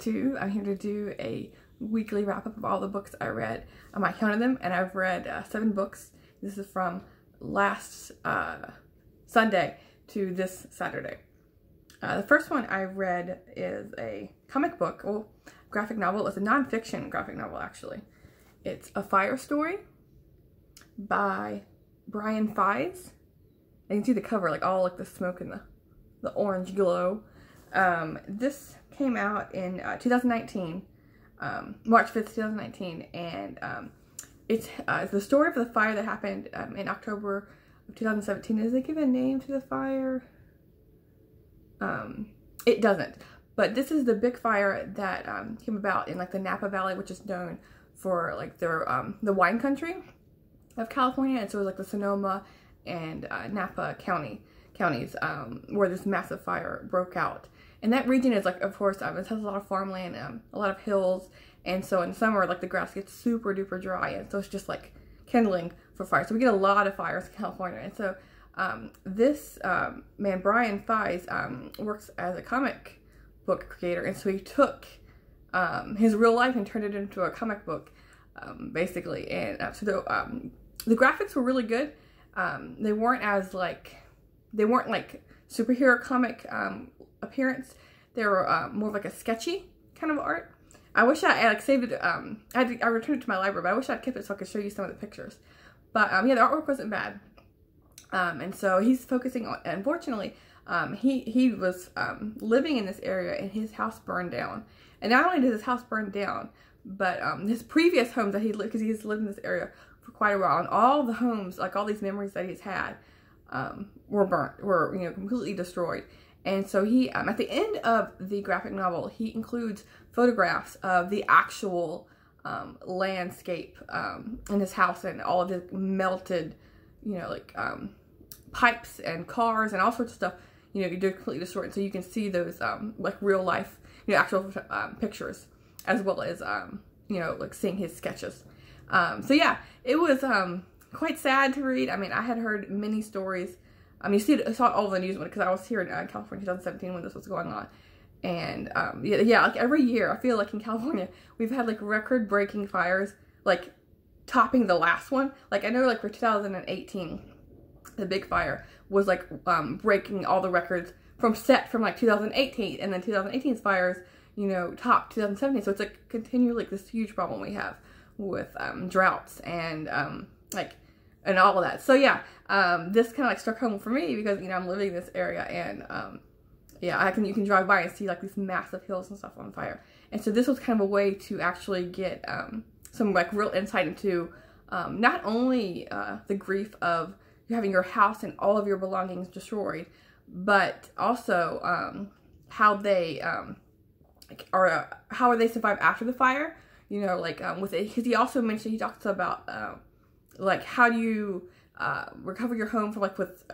2. I'm here to do a weekly wrap-up of all the books I read. I counted them, and I've read 7 books. This is from last Sunday to this Saturday. The first one I read is a comic book, well, graphic novel. It's a non-fiction graphic novel, actually. It's A Fire Story by Brian Fies. You can see the cover, like all like the smoke and the orange glow. This came out in 2019, March 5th, 2019, and it's the story of the fire that happened in October of 2017. Does it give a name to the fire? It doesn't, but this is the big fire that came about in like the Napa Valley, which is known for like their the wine country of California, and so it was like the Sonoma and Napa counties where this massive fire broke out. And that region is like, of course, it has a lot of farmland, a lot of hills, and so in summer, like the grass gets super duper dry, and so it's just like kindling for fire. So we get a lot of fires in California, and so this man, Brian Fies, works as a comic book creator, and so he took his real life and turned it into a comic book, basically. And so the graphics were really good. They weren't like superhero comic appearance. They were more of like a sketchy kind of art. I wish I like saved it. I returned it to my library, but I wish I'd kept it so I could show you some of the pictures. But yeah, the artwork wasn't bad. And so he's focusing on, unfortunately, he was living in this area and his house burned down. And not only did his house burn down, but his previous homes that he lived, because he's lived in this area for quite a while, and all the homes, like all these memories that he's had, were burnt, were, you know, completely destroyed. And so he, at the end of the graphic novel, he includes photographs of the actual landscape in his house and all of his melted, you know, like pipes and cars and all sorts of stuff, you know, they're completely destroyed. So you can see those like real life, you know, actual pictures, as well as, you know, like seeing his sketches. So yeah, it was quite sad to read. I mean, I had heard many stories. I saw all the news because I was here in California in 2017 when this was going on. And yeah, like every year, I feel like in California, we've had like record-breaking fires, like topping the last one. Like I know like for 2018, the big fire was like breaking all the records from like 2018, and then 2018's fires, you know, topped 2017. So it's like continually like this huge problem we have with droughts and and all of that. So yeah, this kind of like struck home for me because, you know, I'm living in this area, and yeah, you can drive by and see like these massive hills and stuff on fire. And so this was kind of a way to actually get some like real insight into not only the grief of having your house and all of your belongings destroyed, but also how they how they survive after the fire. You know, like with it, because he also mentioned, he talks about like how do you recover your home from like with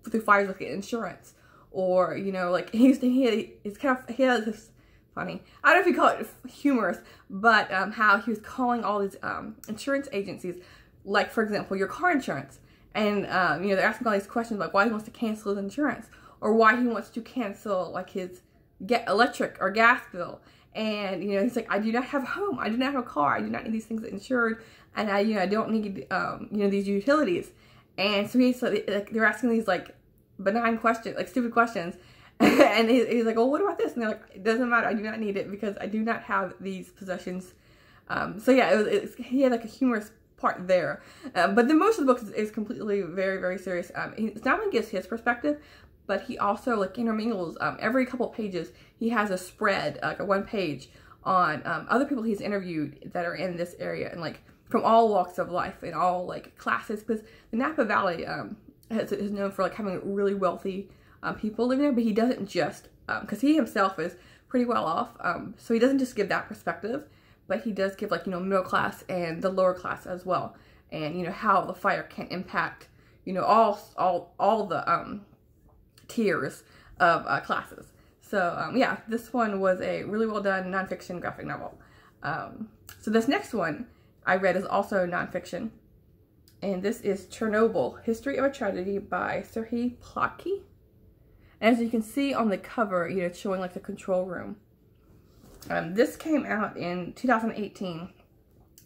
the fires with insurance, or, you know, like he has this funny, I don't know if you call it humorous, but how he was calling all these insurance agencies, like for example your car insurance, and you know, they're asking all these questions like why he wants to cancel his insurance, or why he wants to cancel like his electric or gas bill. And, you know, he's like, I do not have a home, I do not have a car, I do not need these things insured, and I don't need, you know, these utilities. And so like, they're asking these like benign questions, like stupid questions, and he's like, well, what about this? And they're like, it doesn't matter, I do not need it because I do not have these possessions. So yeah, he had like a humorous part there, but the most of the book is completely very, very serious. He not only gives his perspective, but he also like intermingles every couple of pages. He has a spread, like a 1 page on other people he's interviewed that are in this area, and like from all walks of life and all like classes, because the Napa Valley is known for like having really wealthy people living there, but he doesn't just, because he himself is pretty well off, so he doesn't just give that perspective, but he does give like, you know, middle class and the lower class as well, and, you know, how the fire can impact, you know, all the tiers of classes. So yeah, this one was a really well done nonfiction graphic novel. So this next one I read is also nonfiction, and this is Chernobyl, History of a Tragedy by Serhiy Plotky. And as you can see on the cover, you know, it's showing like the control room. This came out in 2018,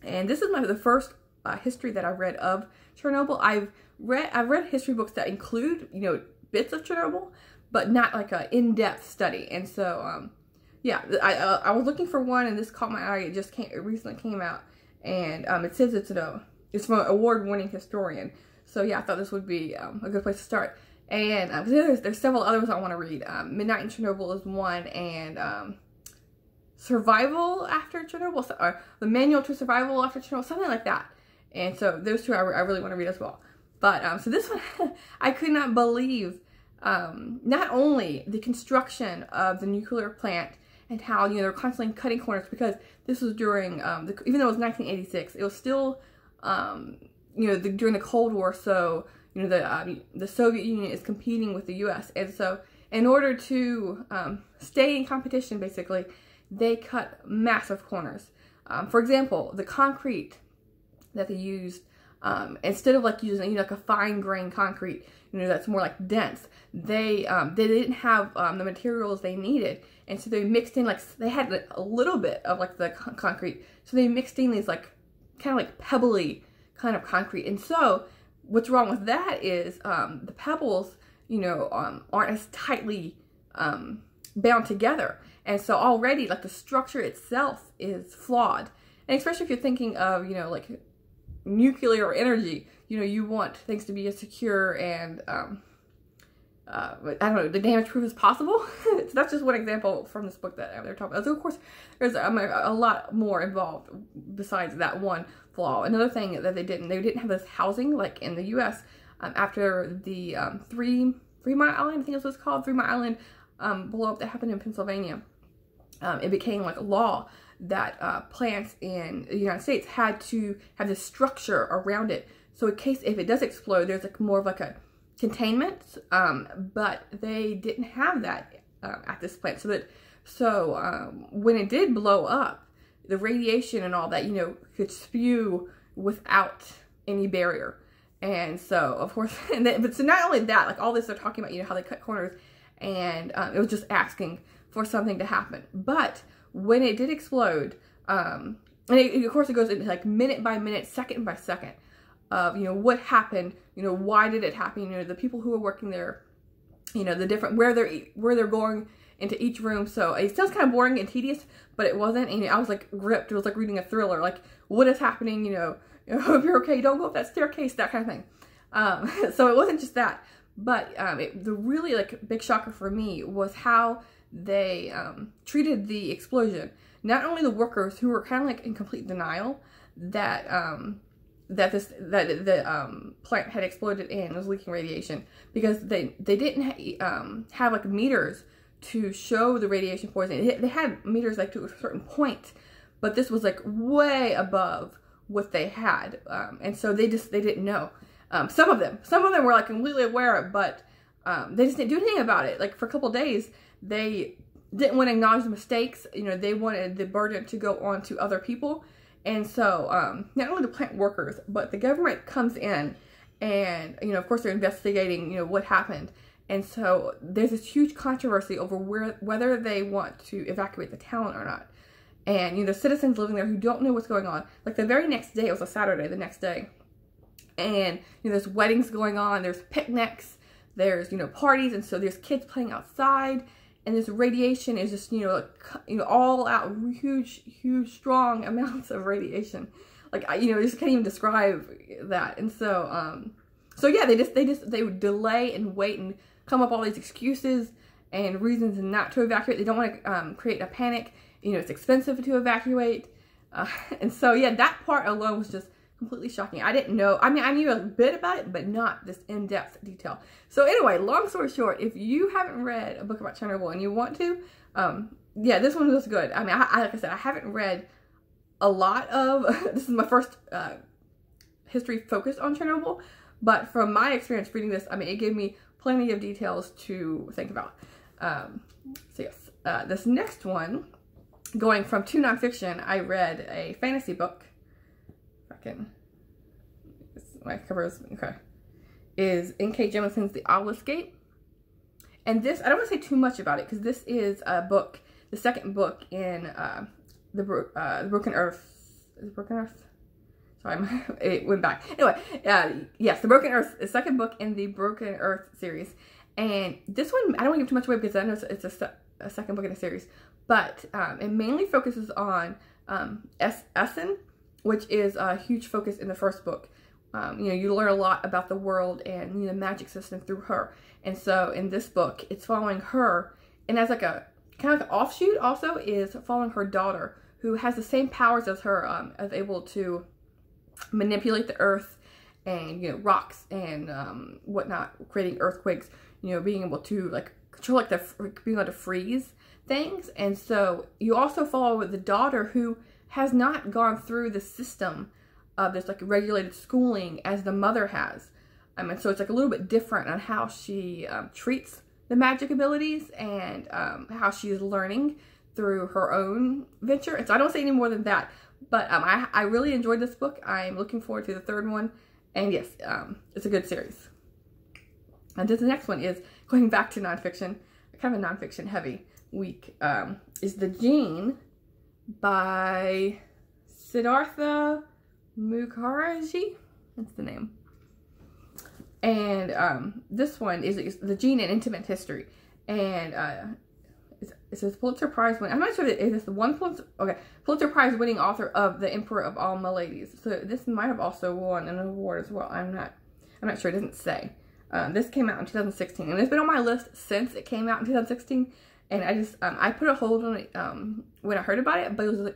and this is the first history that I've read of Chernobyl. I've read history books that include, you know, bits of Chernobyl, but not like an in-depth study. And so, yeah, I was looking for one, and this caught my eye. It recently came out, and it says it's from an award-winning historian. So yeah, I thought this would be a good place to start. And there's several others I want to read. Midnight in Chernobyl is one, and Survival After Chernobyl, or The Manual to Survival After Chernobyl, something like that. And so those two I really want to read as well. But so this one, I could not believe not only the construction of the nuclear plant and how, you know, they're constantly cutting corners, because this was during, even though it was 1986, it was still, you know, during the Cold War. So, you know, the Soviet Union is competing with the U.S. And so in order to stay in competition, basically, they cut massive corners. For example, the concrete that they used, instead of like using, you know, like a fine grained concrete, you know, that's more like dense, they didn't have the materials they needed, and so they mixed in, like, they had a little bit of like the concrete, so they mixed in these like kind of like pebbly kind of concrete. And so what's wrong with that is the pebbles, you know, aren't as tightly bound together. And so already, like, the structure itself is flawed. And especially if you're thinking of, you know, like nuclear energy, you know, you want things to be as secure and, I don't know, the damage proof as possible. So that's just one example from this book that they're talking about. So of course, there's a lot more involved besides that one flaw. Another thing that they didn't have this housing like in the U.S. After the 3 Mile Island, I think it was called, 3 Mile Island blow up that happened in Pennsylvania. It became like a law that plants in the United States had to have this structure around it. So in case if it does explode, there's like more of like a containment, but they didn't have that at this plant. So when it did blow up, the radiation and all that, you know, could spew without any barrier. And so of course, but so not only that, like all this they're talking about, you know, how they cut corners, and it was just asking for something to happen. But when it did explode, and of course it goes into like minute by minute, second by second of, you know, what happened, you know, why did it happen, you know, the people who were working there, you know, the different, where they're going into each room. So it sounds kind of boring and tedious, but it wasn't. And I was like gripped. It was like reading a thriller, like what is happening, you know, hope you're okay, don't go up that staircase, that kind of thing. So it wasn't just that, but the really like big shocker for me was how they treated the explosion. Not only the workers, who were kind of like in complete denial that the plant had exploded and was leaking radiation, because they didn't have like meters to show the radiation poisoning. They had meters like to a certain point, but this was like way above what they had, and so they didn't know. Some of them were like completely aware, but they just didn't do anything about it. Like for a couple of days, they didn't want to acknowledge the mistakes. You know, they wanted the burden to go on to other people. And so not only the plant workers, but the government comes in, and, you know, of course they're investigating, you know, what happened. And so there's this huge controversy over whether they want to evacuate the town or not. And, you know, the citizens living there who don't know what's going on, like the very next day, it was a Saturday, the next day, and, you know, there's weddings going on, there's picnics, there's, you know, parties, and so there's kids playing outside, and this radiation is just, you know, all out, huge, strong amounts of radiation. Like, you know, I just can't even describe that. And so, so yeah, they would delay and wait and come up all these excuses and reasons not to evacuate. They don't want to create a panic. You know, it's expensive to evacuate. And so, yeah, that part alone was just completely shocking. I didn't know. I mean, I knew a bit about it, but not this in-depth detail. So anyway, long story short, if you haven't read a book about Chernobyl and you want to, yeah, this one was good. I mean, like I said, I haven't read a lot of, this is my first history focused on Chernobyl, but from my experience reading this, I mean, it gave me plenty of details to think about. So yes, this next one, going from to nonfiction, I read a fantasy book. My cover is, okay, is N.K. Jemisin's The Owl Escape. And this, I don't want to say too much about it, because this is a book the second book in the Broken Earth. Is it Broken Earth? Sorry, it went back. Anyway, yes, the Broken Earth, the second book in the Broken Earth series. And this one, I don't want to give too much away because I know it's a second book in a series. But it mainly focuses on Essen, which is a huge focus in the first book. You know, you learn a lot about the world and, you know, magic system through her. And so in this book, it's following her, and as like a kind of like an offshoot also is following her daughter, who has the same powers as her, as able to manipulate the earth and, you know, rocks and whatnot, creating earthquakes, you know, being able to like control, like being able to freeze things. And so you also follow the daughter, who has not gone through the system of this like regulated schooling as the mother has. And so it's like a little bit different on how she treats the magic abilities and how she's learning through her own venture. And so I don't say any more than that, but I really enjoyed this book. I'm looking forward to the third one. And yes, it's a good series. And this next one is going back to nonfiction, kind of a nonfiction heavy week, is The Gene by Siddhartha Mukherjee. That's the name. And this one is The Gene in Intimate History. And it says Pulitzer Prize winning. I'm not sure if it is the one Pulitzer Prize winning author of The Emperor of All Maladies. So this might have also won an award as well. I'm not sure. It doesn't say. This came out in 2016, and it's been on my list since it came out in 2016. And I just I put a hold on it when I heard about it, but the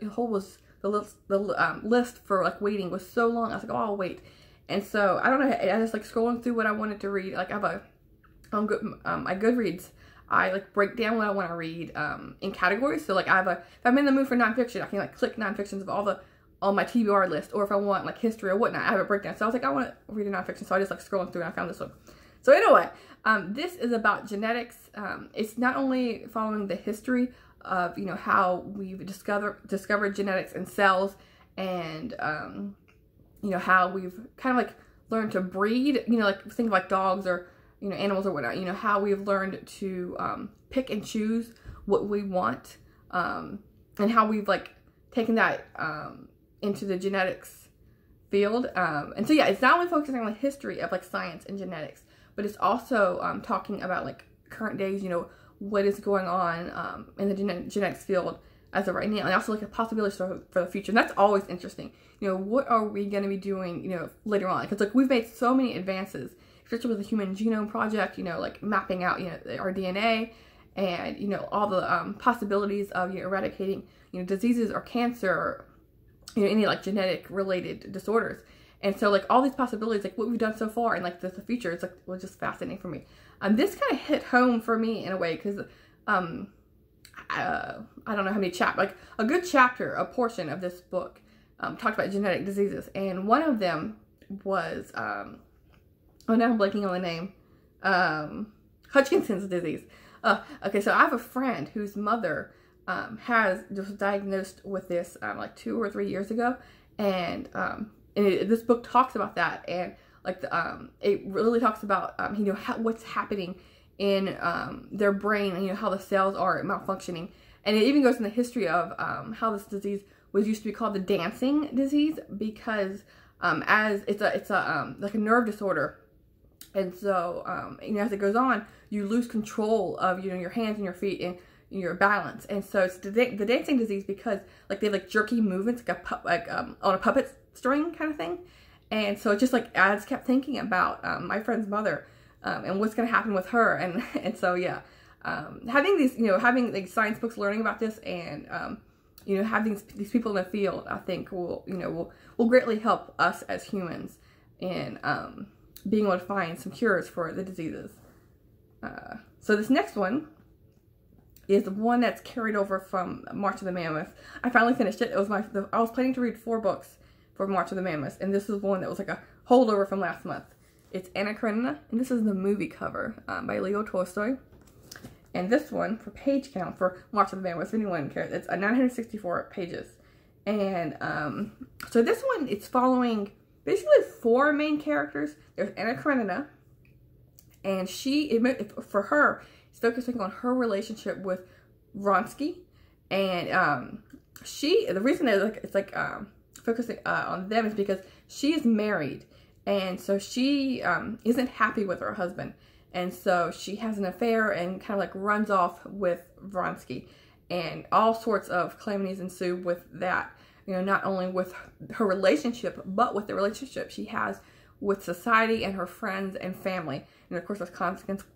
list for like waiting was so long. I was like, oh, I'll wait. And so I don't know. I just like scrolling through what I wanted to read. Like I have my Goodreads, I like break down what I want to read in categories. So like if I'm in the mood for nonfiction, I can like click nonfictions of all my TBR list, or if I want like history or whatnot, I have a breakdown. So I was like, I want to read a nonfiction, so I just like scrolling through and I found this one. So anyway, this is about genetics. It's not only following the history of, you know, how we've discovered genetics in cells, and you know, how we've kind of like learned to breed, you know, like think of like dogs or, you know, animals or whatnot, you know, how we've learned to pick and choose what we want, and how we've like taken that into the genetics field. And so yeah, it's not only focusing on the history of like science and genetics, but it's also talking about like current days, you know, what is going on in the genetics field as of right now, and also like a possibility for the future. And that's always interesting. You know, what are we going to be doing, you know, later on? Because like we've made so many advances, especially with the Human Genome Project, you know, like mapping out, you know, our DNA, and, you know, all the possibilities of, you know, eradicating, you know, diseases or cancer, or, you know, any like genetic related disorders. And so like all these possibilities, like what we've done so far and like the future, it's like, was just fascinating for me. This kind of hit home for me in a way, because I don't know how many chapters, like a good chapter, a portion of this book talked about genetic diseases, and one of them was oh, now I'm blanking on the name, Hodgkin's disease. Okay, so I have a friend whose mother was diagnosed with this like 2 or 3 years ago, and this book talks about that, and like it really talks about you know, what's happening in their brain, and you know, how the cells are malfunctioning. And it even goes in the history of how this disease was used to be called the dancing disease, because as it's a like a nerve disorder, and so you know, as it goes on, you lose control of, you know, your hands and your feet and your balance. And so it's the dancing disease because like they have like jerky movements, like on a puppet string kind of thing. And so it just like, I just kept thinking about my friend's mother and what's going to happen with her. And so yeah, having these, you know, having like science books learning about this, and you know, having these people in the field, I think will, you know, will greatly help us as humans in being able to find some cures for the diseases. So this next one is the one that's carried over from March of the Mammoth. I finally finished it. It was I was planning to read 4 books for March of the Mammoth, and this is one that was like a holdover from last month. It's Anna Karenina, and this is the movie cover by Leo Tolstoy. And this one, for page count for March of the Mammoth, if anyone cares, it's 964 pages. And so this one, it's following basically 4 main characters. There's Anna Karenina, and for her, it's focusing on her relationship with Vronsky, And the reason that it's like focusing on them is because she is married, and so she isn't happy with her husband, and so she has an affair and kind of like runs off with Vronsky, and all sorts of calamities ensue with that. You know, not only with her relationship, but with the relationship she has with society and her friends and family. And of course, there's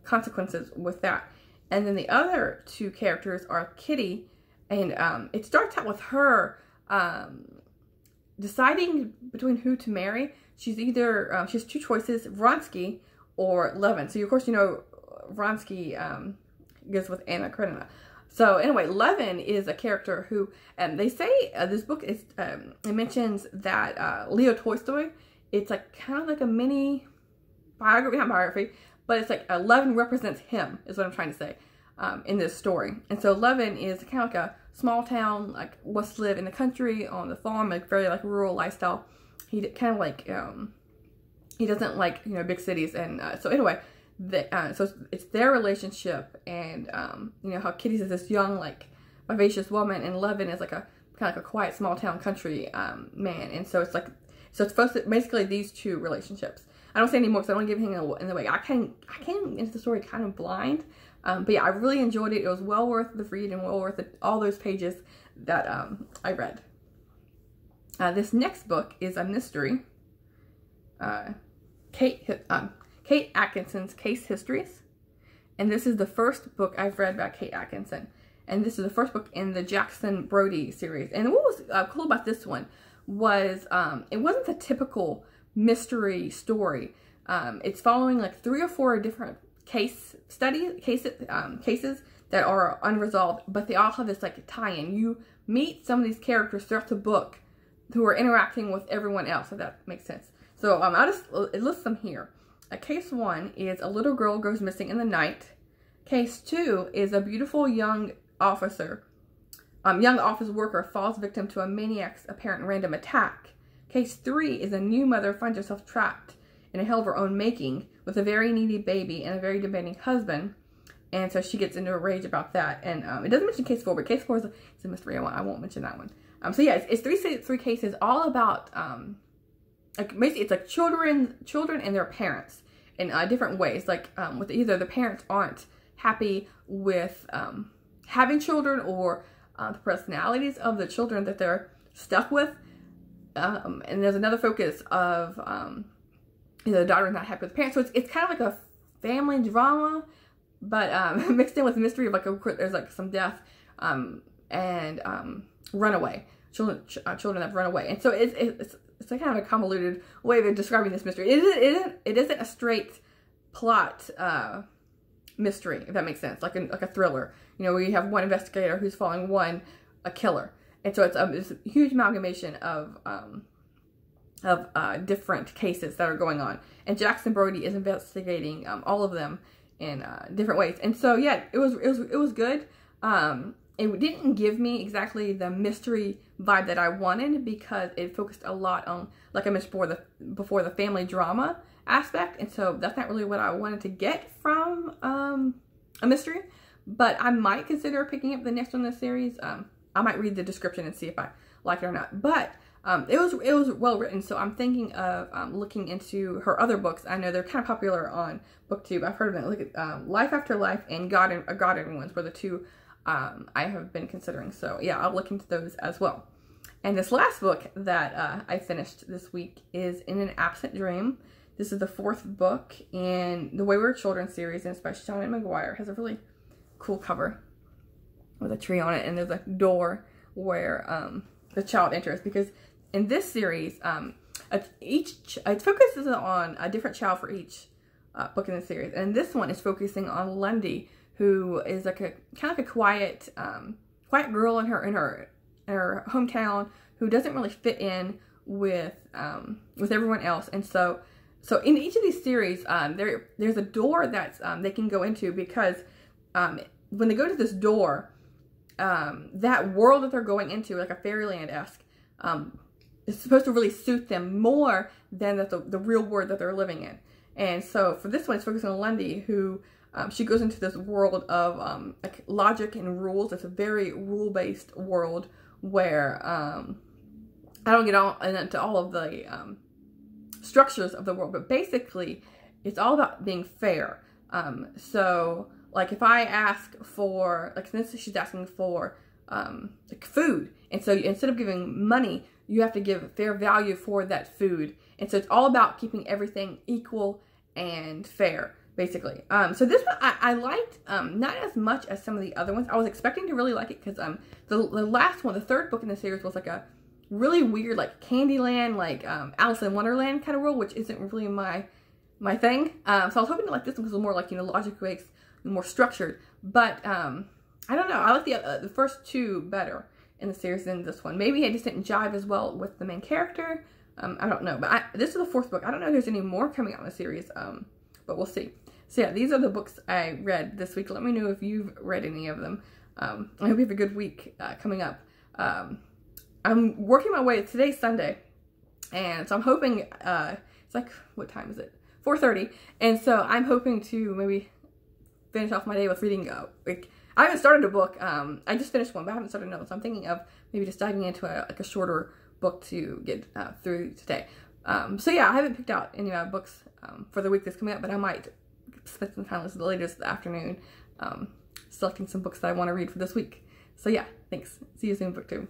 consequences with that. And then the other two characters are Kitty, and it starts out with her deciding between who to marry. She's either, she has two choices, Vronsky or Levin. So, of course, you know, Vronsky goes with Anna Karenina. So anyway, Levin is a character who, they say this book is, it mentions that Leo Tolstoy, it's like kind of like a mini biography, not biography, but it's like Levin represents him, is what I'm trying to say, in this story. And so Levin is kind of like a small town, like wants to live in the country, on the farm, like very like rural lifestyle. He kind of like, he doesn't like, you know, big cities. And so anyway, so it's their relationship, and you know, how Kitty's is this young, like vivacious woman, and Levin is like a kind of like a quiet small town country man. And so it's like, so it's supposed to, basically these two relationships. I don't say anymore because I don't give anything in the way. I came into the story kind of blind, but yeah, I really enjoyed it. It was well worth the read and well worth all those pages that I read. This next book is a mystery. Kate Atkinson's Case Histories, and this is the first book I've read by Kate Atkinson, and this is the first book in the Jackson Brody series. And what was cool about this one was it wasn't the typical mystery story. It's following like 3 or 4 different cases that are unresolved, but they all have this like tie-in. You meet some of these characters throughout the book who are interacting with everyone else, if that makes sense. So I'll just list them here. Case 1 is a little girl goes missing in the night. Case 2 is a beautiful young office worker falls victim to a maniac's apparent random attack. Case 3 is a new mother finds herself trapped in a hell of her own making with a very needy baby and a very demanding husband. And so she gets into a rage about that. And it doesn't mention case 4, but case 4 is a mystery. I won't mention that one. So yeah, it's three cases all about, like basically it's like children and their parents in different ways. Like with either the parents aren't happy with having children, or the personalities of the children that they're stuck with. And there's another focus of you know, the daughter is not happy with the parents. So it's kind of like a family drama, but mixed in with mystery of like there's like some death and runaway children that run away. And so it's like kind of a convoluted way of describing this mystery. It isn't a straight plot mystery, if that makes sense, like a thriller. You know, where you have one investigator who's following a killer, and so it's a huge amalgamation of different cases that are going on. And Jackson Brody is investigating all of them in different ways. And so yeah, it was good. It didn't give me exactly the mystery vibe that I wanted, because it focused a lot on, like I mentioned before, the family drama aspect. And so that's not really what I wanted to get from a mystery. But I might consider picking up the next one in the series. I might read the description and see if I like it or not. But it was well written, so I'm thinking of looking into her other books. I know they're kind of popular on BookTube. I've heard of them. Look at Life After Life and God Everyone's were the two I have been considering. So yeah, I'll look into those as well. And this last book that I finished this week is In an Absent Dream. This is the 4th book in the Wayward Children series, and it's by Sean McGuire. It has a really cool cover with a tree on it, and there's a door where the child enters, because in this series, it focuses on a different child for each book in the series. And this one is focusing on Lundy, who is like a kind of like a quiet girl in her hometown, who doesn't really fit in with everyone else. And so in each of these series, there's a door that's they can go into, because when they go to this door, that world that they're going into, like a fairyland-esque, is supposed to really suit them more than the real world that they're living in. And so for this one, it's focusing on Lundy, who she goes into this world of like logic and rules. It's a very rule-based world where I don't get into all of the structures of the world, but basically it's all about being fair. So like if I ask for, like this, she's asking for like food, and so instead of giving money, you have to give fair value for that food. And so it's all about keeping everything equal and fair, basically. So this one I liked, not as much as some of the other ones. I was expecting to really like it because the last one, the third book in the series, was like a really weird, like Candyland, like Alice in Wonderland kind of world, which isn't really my thing. So I was hoping to like this one because it was more like, you know, logic-based, more structured. But I don't know. I like the first two better in the series than this one. Maybe I just didn't jive as well with the main character. I don't know. But this is the fourth book. I don't know if there's any more coming out in the series, but we'll see. So yeah, these are the books I read this week. Let me know if you've read any of them. I hope you have a good week coming up. I'm working my way. Today's Sunday, and so I'm hoping, it's like, what time is it? 4:30. And so I'm hoping to maybe finish off my day with reading, like, I haven't started a book. I just finished one, but I haven't started another. So I'm thinking of maybe just diving into like a shorter book to get through today. So yeah, I haven't picked out any books for the week that's coming up, but I might spend some time later this afternoon selecting some books that I want to read for this week. So yeah, thanks. See you soon, BookTube.